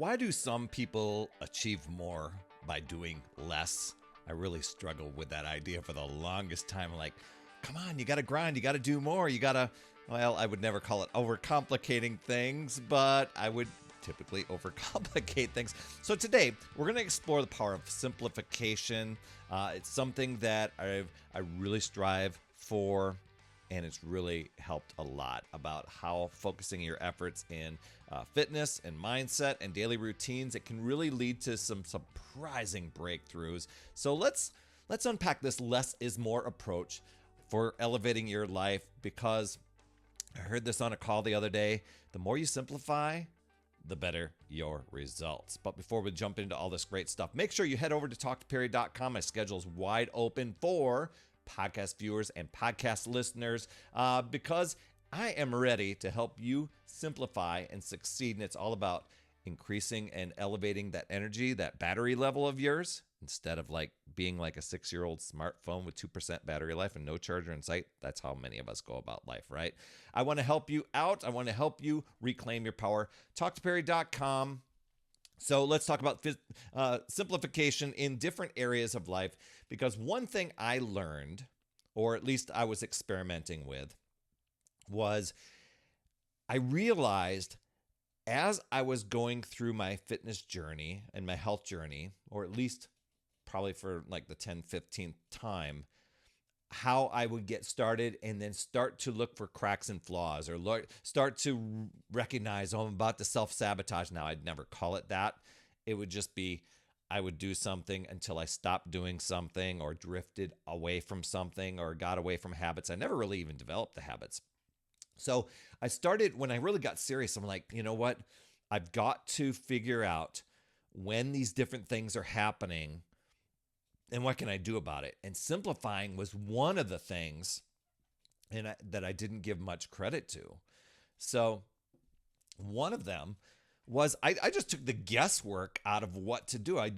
Why do some people achieve more by doing less? I really struggled with that idea for the longest time. Like, come on, you got to grind, you got to do more, you got to, well, I would never call it overcomplicating things, but I would typically overcomplicate things. So today, we're going to explore the power of simplification. It's something that I really strive for, and it's really helped a lot about how focusing your efforts in fitness and mindset and daily routines, it can really lead to some surprising breakthroughs. So let's unpack this less is more approach for elevating your life, because I heard this on a call the other day. The more you simplify, the better your results. But before we jump into all this great stuff, make sure you head over to talktoperry.com. My schedule is wide open for podcast viewers and podcast listeners, because I am ready to help you simplify and succeed. And it's all about increasing and elevating that energy, that battery level of yours, instead of like being like a 6-year-old smartphone with 2% battery life and no charger in sight. That's how many of us go about life, right? I want to help you out. I want to help you reclaim your power. Talktoperry.com. So let's talk about simplification in different areas of life, because one thing I learned, or at least I was experimenting with, was I realized as I was going through my fitness journey and my health journey, or at least probably for like the 10th, 15th time, how I would get started and then start to look for cracks and flaws, or start to recognize, oh, I'm about to self-sabotage now. I'd never call it that. It would just be, I would do something until I stopped doing something or drifted away from something or got away from habits. I never really even developed the habits. So I started, when I really got serious, I'm like, you know what? I've got to figure out when these different things are happening and what can I do about it? And simplifying was one of the things that I didn't give much credit to. So one of them was I just took the guesswork out of what to do. I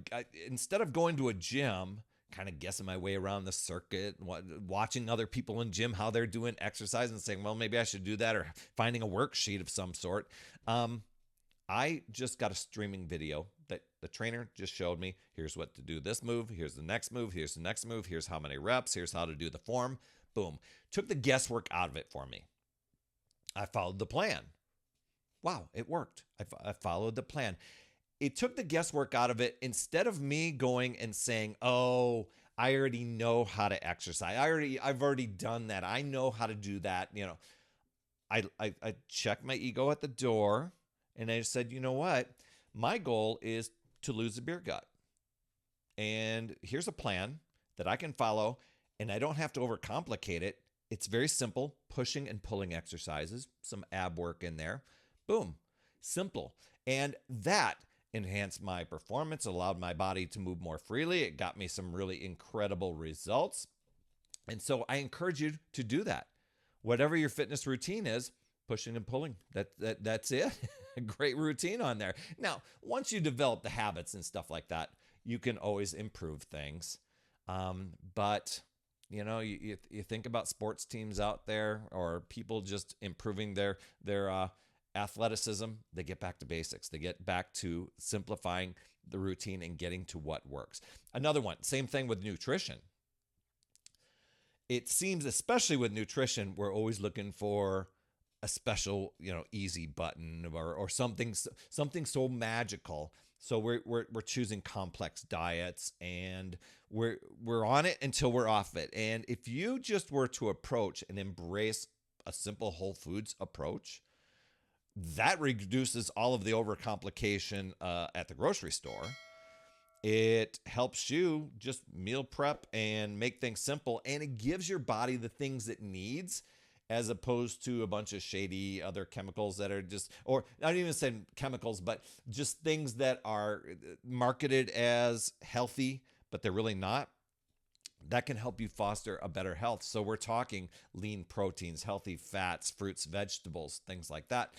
instead of going to a gym, kind of guessing my way around the circuit, watching other people in gym, how they're doing exercise and saying, well, maybe I should do that, or finding a worksheet of some sort. I just got a streaming video that the trainer just showed me. Here's what to do this move. Here's the next move. Here's the next move. Here's how many reps. Here's how to do the form. Boom. Took the guesswork out of it for me. I followed the plan. Wow, it worked. I followed the plan. It took the guesswork out of it. Instead of me going and saying, oh, I already know how to exercise. I've already done that. I know how to do that. You know, I checked my ego at the door, and I said, you know what? My goal is to lose a beer gut. And here's a plan that I can follow, and I don't have to overcomplicate it. It's very simple, pushing and pulling exercises, some ab work in there. Boom, simple. And that enhanced my performance, allowed my body to move more freely. It got me some really incredible results. And so I encourage you to do that. Whatever your fitness routine is, pushing and pulling, that's it. A great routine on there. Now, once you develop the habits and stuff like that, you can always improve things. But you know, you think about sports teams out there, or people just improving their athleticism. They get back to basics. They get back to simplifying the routine and getting to what works. Another one, same thing with nutrition. It seems, especially with nutrition, we're always looking for a special, easy button, or something so magical. So we're choosing complex diets, and we're on it until we're off it. And if you just were to approach and embrace a simple whole foods approach, that reduces all of the overcomplication at the grocery store. It helps you just meal prep and make things simple, and it gives your body the things it needs, as opposed to a bunch of shady other chemicals that are just, or not even saying chemicals, but just things that are marketed as healthy, but they're really not. That can help you foster a better health. So we're talking lean proteins, healthy fats, fruits, vegetables, things like that.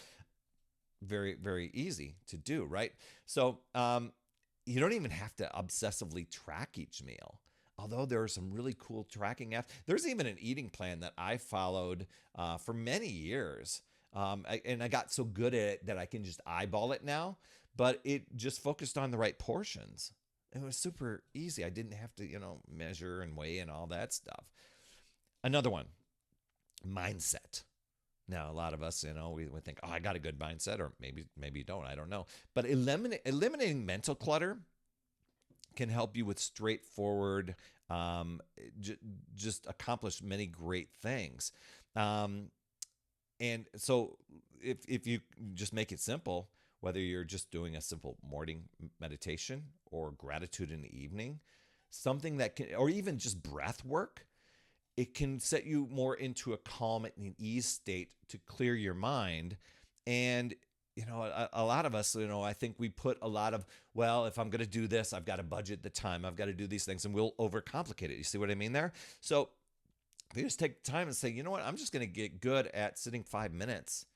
Very, very easy to do, right? So you don't even have to obsessively track each meal. Although there are some really cool tracking apps. There's even an eating plan that I followed for many years. And I got so good at it that I can just eyeball it now. but it just focused on the right portions. It was super easy. I didn't have to, measure and weigh and all that stuff. Another one, mindset. Now, a lot of us, we think, oh, I got a good mindset, or maybe you don't. I don't know. But eliminating mental clutter can help you with straightforward, just accomplish many great things. And so if you just make it simple, whether you're just doing a simple morning meditation or gratitude in the evening, something that can, or even just breath work, it can set you more into a calm and ease state to clear your mind. And, a lot of us, I think we put a lot of, well, if I'm going to do this, I've got to budget the time. I've got to do these things, and we'll overcomplicate it. You see what I mean there? So if you just take time and say, you know what, I'm just going to get good at sitting 5 minutes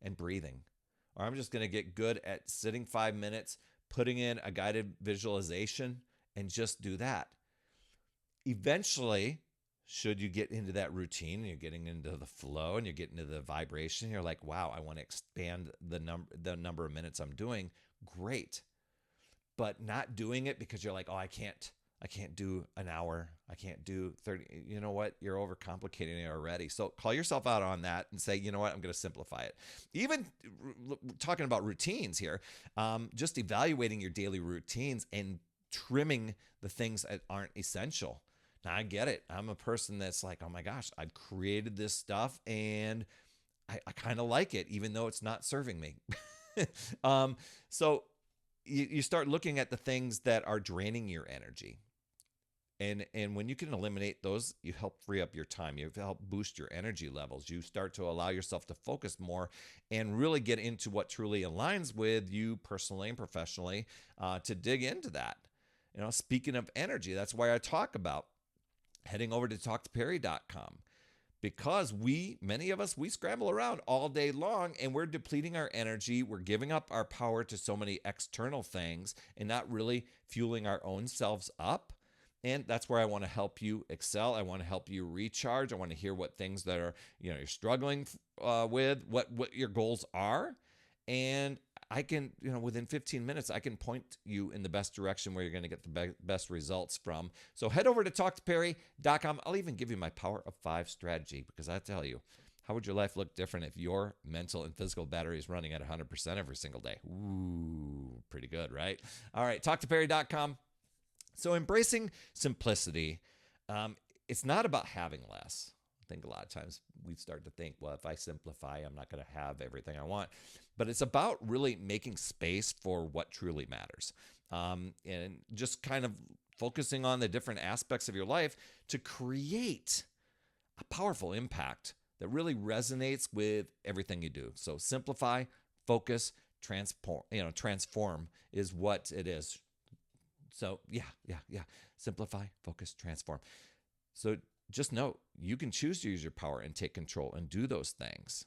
and breathing. Or I'm just going to get good at sitting 5 minutes, putting in a guided visualization, and just do that. Eventually, should you get into that routine and you're getting into the flow and you're getting into the vibration, you're like, wow, I want to expand the number of minutes I'm doing. Great. But not doing it because you're like, oh, I can't do an hour. I can't do 30. You know what? You're overcomplicating it already. So call yourself out on that and say, you know what? I'm going to simplify it. Even talking about routines here, just evaluating your daily routines and trimming the things that aren't essential. Now, I get it. I'm a person that's like, oh my gosh, I've created this stuff and I kind of like it, even though it's not serving me. So you start looking at the things that are draining your energy. And when you can eliminate those, you help free up your time. You help boost your energy levels. You start to allow yourself to focus more and really get into what truly aligns with you personally and professionally, to dig into that. Speaking of energy, that's why I talk about heading over to talktoperry.com, because many of us, we scramble around all day long and we're depleting our energy. We're giving up our power to so many external things and not really fueling our own selves up. And that's where I want to help you excel. I want to help you recharge. I want to hear what things that are, you're struggling with, what your goals are. And I can, within 15 minutes, I can point you in the best direction where you're going to get the best results from. So head over to talktoperry.com. I'll even give you my Power of 5 strategy, because I tell you, how would your life look different if your mental and physical battery is running at 100% every single day? Ooh, pretty good, right? All right, talktoperry.com. So embracing simplicity, it's not about having less. I think a lot of times we start to think, well, if I simplify, I'm not going to have everything I want. But it's about really making space for what truly matters, and just kind of focusing on the different aspects of your life to create a powerful impact that really resonates with everything you do. So simplify, focus, transform is what it is. So yeah. Simplify, focus, transform. So just know you can choose to use your power and take control and do those things.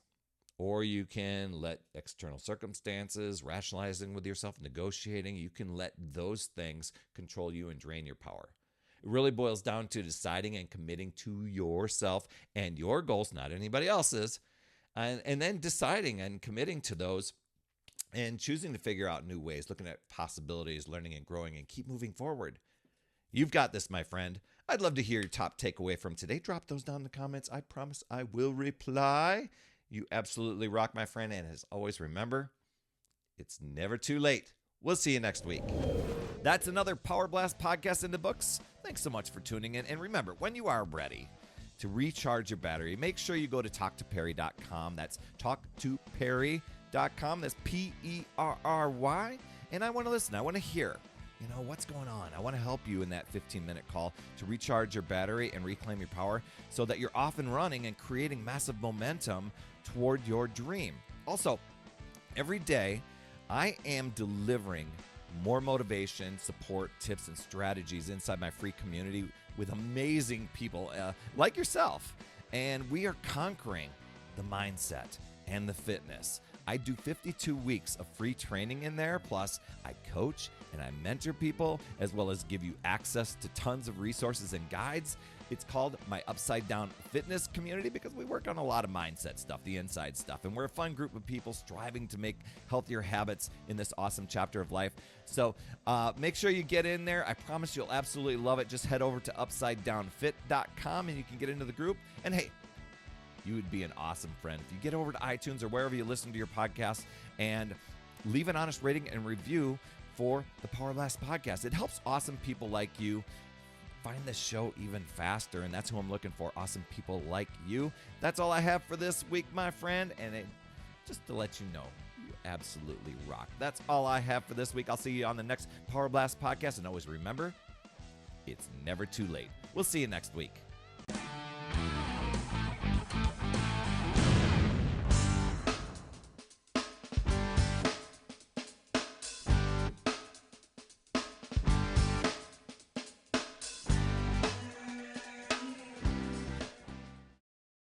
Or you can let external circumstances, rationalizing with yourself, negotiating, you can let those things control you and drain your power. It really boils down to deciding and committing to yourself and your goals, not anybody else's, and then deciding and committing to those and choosing to figure out new ways, looking at possibilities, learning and growing, and keep moving forward. You've got this, my friend. I'd love to hear your top takeaway from today. Drop those down in the comments. I promise I will reply. You absolutely rock, my friend. And as always, remember, it's never too late. We'll see you next week. That's another Power Blast podcast in the books. Thanks so much for tuning in. And remember, when you are ready to recharge your battery, make sure you go to talktoperry.com. That's talktoperry.com. That's Perry. And I want to listen. I want to hear, what's going on. I want to help you in that 15-minute call to recharge your battery and reclaim your power so that you're off and running and creating massive momentum toward your dream. Also, every day I am delivering more motivation, support, tips, and strategies inside my free community with amazing people like yourself. And we are conquering the mindset and the fitness I do 52 weeks of free training in there. Plus, I coach and I mentor people, as well as give you access to tons of resources and guides. It's called my Upside Down Fitness community because we work on a lot of mindset stuff, the inside stuff, and we're a fun group of people striving to make healthier habits in this awesome chapter of life. So make sure you get in there. I promise you'll absolutely love it. Just head over to upsidedownfit.com and you can get into the group. And hey, you would be an awesome friend if you get over to iTunes or wherever you listen to your podcast and leave an honest rating and review for the Power Blast podcast. It helps awesome people like you find this show even faster, and that's who I'm looking for, awesome people like you. That's all I have for this week, my friend, and just to let you know, you absolutely rock. That's all I have for this week. I'll see you on the next Power Blast podcast, and always remember, it's never too late. We'll see you next week.